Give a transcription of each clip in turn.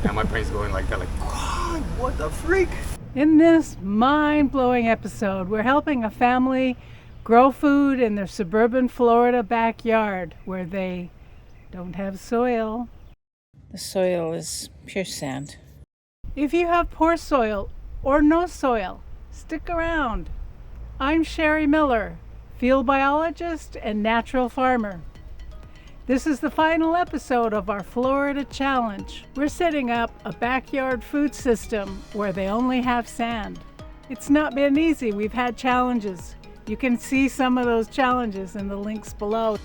And my brain's going like that, like, what the freak? In this mind-blowing episode, we're helping a family grow food in their suburban Florida backyard where they don't have soil. The soil is pure sand. If you have poor soil or no soil, stick around. I'm Sherry Miller, field biologist and natural farmer. This is the final episode of our Florida Challenge. We're setting up a backyard food system where they only have sand. It's not been easy. We've had challenges. You can see some of those challenges in the links below.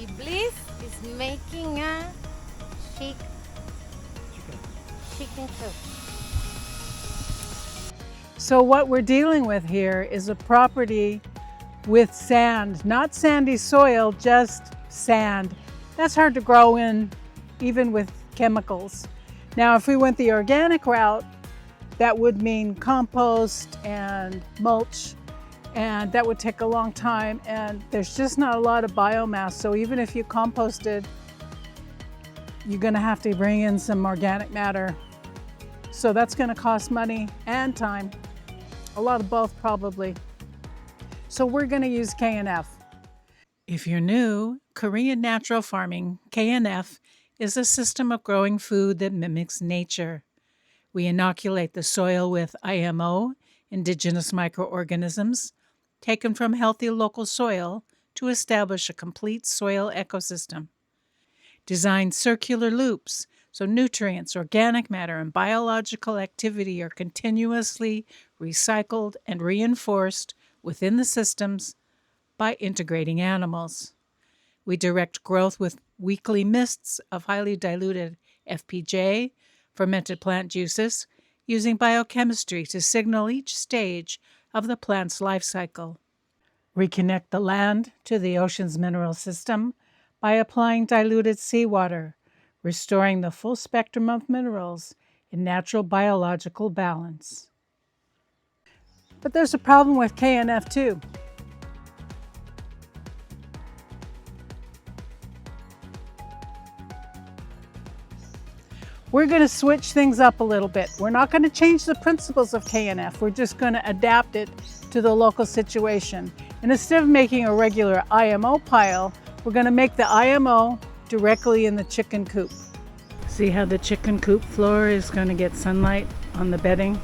Iblis is making a chicken coop. So what we're dealing with here is a property with sand, not sandy soil, just sand. That's hard to grow in, even with chemicals. Now, if we went the organic route, that would mean compost and mulch, and that would take a long time, and there's just not a lot of biomass. So even if you composted, you're gonna have to bring in some organic matter. So that's gonna cost money and time. A lot of both, probably. So we're going to use KNF. If you're new, Korean natural farming, KNF, is a system of growing food that mimics nature. We inoculate the soil with IMO, indigenous microorganisms, taken from healthy local soil to establish a complete soil ecosystem. Design circular loops so nutrients, organic matter, and biological activity are continuously recycled and reinforced within the systems by integrating animals. We direct growth with weekly mists of highly diluted FPJ, fermented plant juices, using biochemistry to signal each stage of the plant's life cycle. Reconnect the land to the ocean's mineral system by applying diluted seawater, restoring the full spectrum of minerals in natural biological balance. But there's a problem with KNF too. We're going to switch things up a little bit. We're not going to change the principles of KNF. We're just going to adapt it to the local situation. And instead of making a regular IMO pile, we're going to make the IMO directly in the chicken coop. See how the chicken coop floor is going to get sunlight on the bedding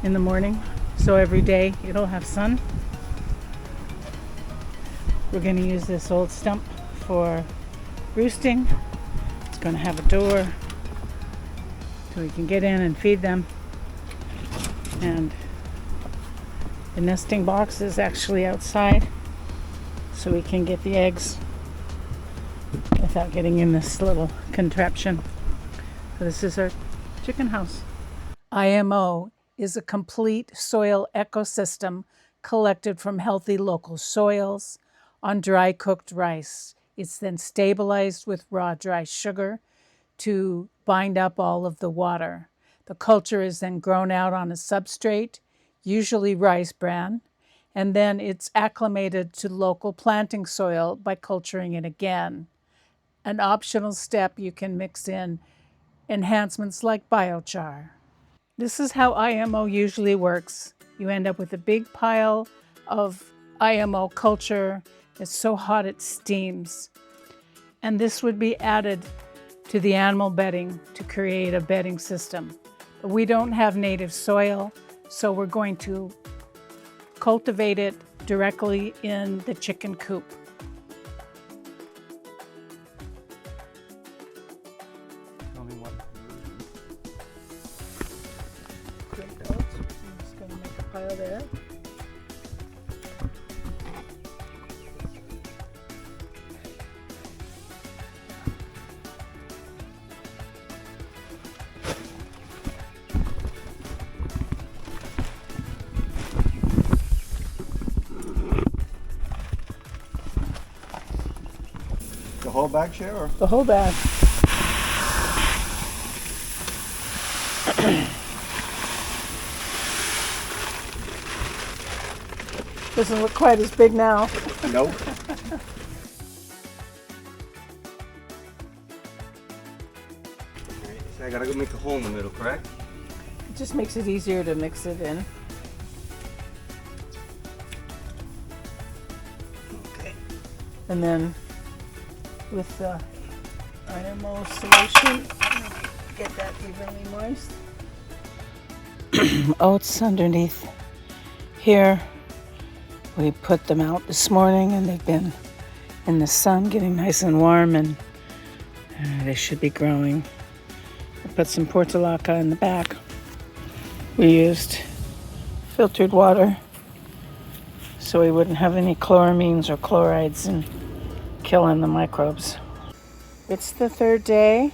in the morning? So every day it'll have sun. We're going to use this old stump for roosting. It's going to have a door so we can get in and feed them. And the nesting box is actually outside so we can get the eggs without getting in this little contraption. So this is our chicken house. IMO is a complete soil ecosystem collected from healthy local soils on dry cooked rice. It's then stabilized with raw dry sugar to bind up all of the water. The culture is then grown out on a substrate, usually rice bran, and then it's acclimated to local planting soil by culturing it again. An optional step, you can mix in enhancements like biochar. This is how IMO usually works. You end up with a big pile of IMO culture. It's so hot it steams. And this would be added to the animal bedding to create a bedding system. But we don't have native soil, so we're going to cultivate it directly in the chicken coop. I'm just going to make a pile there. The whole bag, share or? The whole bag. Doesn't look quite as big now. Nope. Alright, so I gotta go make a hole in the middle, correct? It just makes it easier to mix it in. Okay. And then with the IMO solution, get that evenly moist. Oats underneath here. We put them out this morning and they've been in the sun getting nice and warm, and they should be growing. I put some portulaca in the back. We used filtered water so we wouldn't have any chloramines or chlorides and killing the microbes. It's the third day.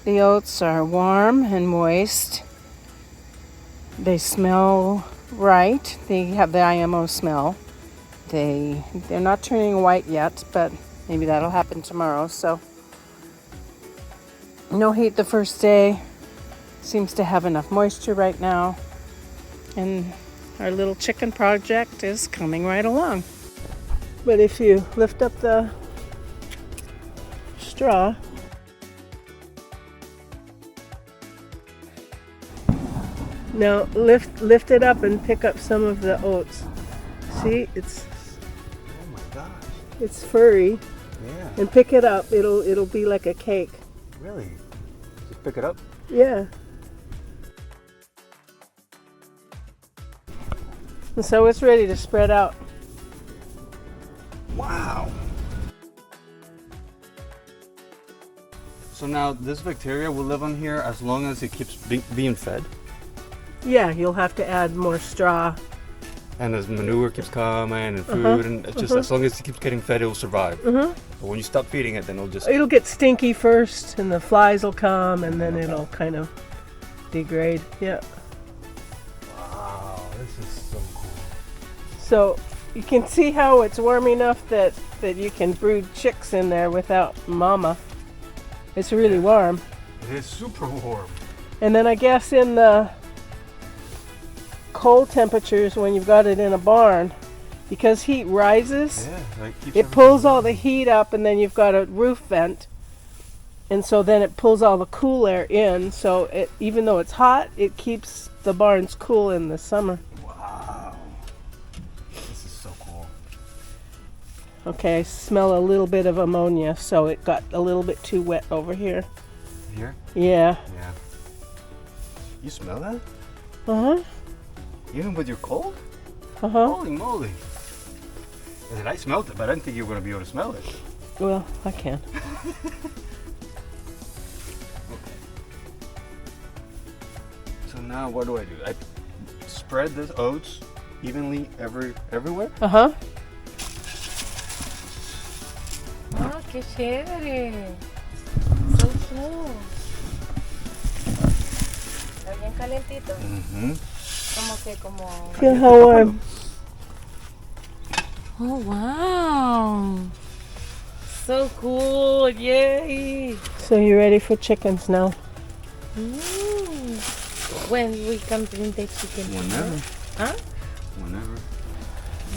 The oats are warm and moist. They smell right. They have the IMO smell. They're not turning white yet, but maybe that'll happen tomorrow. So no heat the first day. Seems to have enough moisture right now. And our little chicken project is coming right along. But if you lift up the straw, now lift it up and pick up some of the oats. See, Oh my gosh. it's furry, Yeah. and pick it up. It'll be like a cake. Really? Just pick it up? Yeah. And so it's ready to spread out. Wow. So now this bacteria will live on here as long as it keeps being fed, Yeah, you'll have to add more straw. and as manure keeps coming and food, and it's just as long as it keeps getting fed, it will survive. But when you stop feeding it, then it'll just. It'll get stinky first, and the flies will come, and then it'll kind of degrade. Yeah. Wow, this is so cool. So you can see how it's warm enough that you can brood chicks in there without mama. It's really warm. It is super warm. And then I guess in the cold temperatures, when you've got it in a barn, because heat rises, Yeah, like keeps it pulls all the heat up, and then you've got a roof vent, and so then it pulls all the cool air in. So even though it's hot, it keeps the barns cool in the summer. Wow. This is so cool. Okay, I smell a little bit of ammonia, so it got a little bit too wet over here. Here? Yeah. Yeah. You smell that? Uh-huh. Even with your cold? Uh-huh. Holy moly. I said, I smelled it, but I didn't think you were going to be able to smell it. Well, I can. So now what do? I spread this oats evenly everywhere? Uh-huh. Oh, qué chévere. So cool. Está bien calentito. Mm-hmm. Como. Feel how warm. Oh, wow. So cool. Yay. So you're ready for chickens now. When we can bring the chicken. Whenever. Huh? Whenever.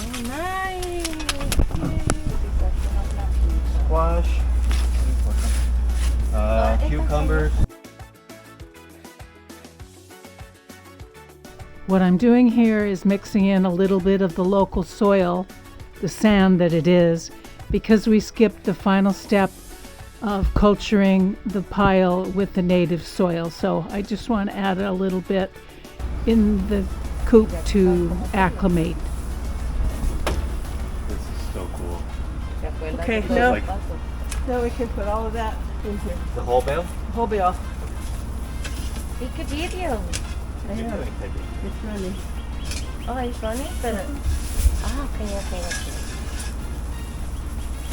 Oh, nice. Squash. Cucumbers. What I'm doing here is mixing in a little bit of the local soil, the sand that it is, because we skipped the final step of culturing the pile with the native soil. So I just want to add a little bit in the coop to acclimate. This is so cool. Okay, Like now we can put all of that in here. the whole bale? The whole bale. Take a video. I know. It's running. Oh, it's running? Pero... Ah, okay.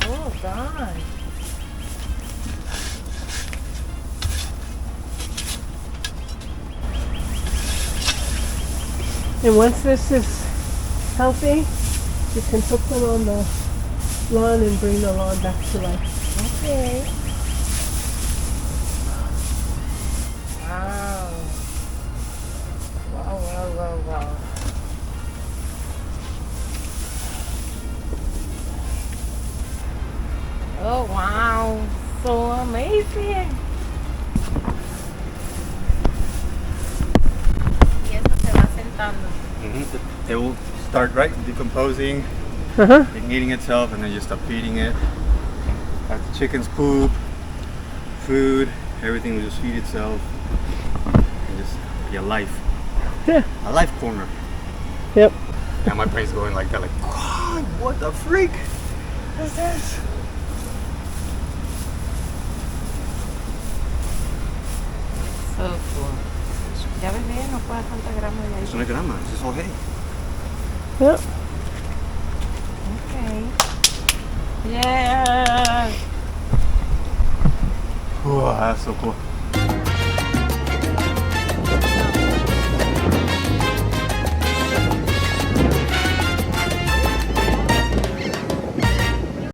Oh, God. And once this is healthy, you can put them on the lawn and bring the lawn back to life. Okay. Wow. Wow. amazing! Y eso se va sentando. It will start decomposing, and eating itself, and then you stop feeding it. As the chickens poop, food, everything will just feed itself. And just be a life. Yeah. A life corner. Yep. And my brain's going like that, like, God, what the freak is this? So cool. Ya ves bien, no puede tanta grama de ahí. It's not grama, it's just all hay. Yep. Okay. Yeah. Oh, that's so cool.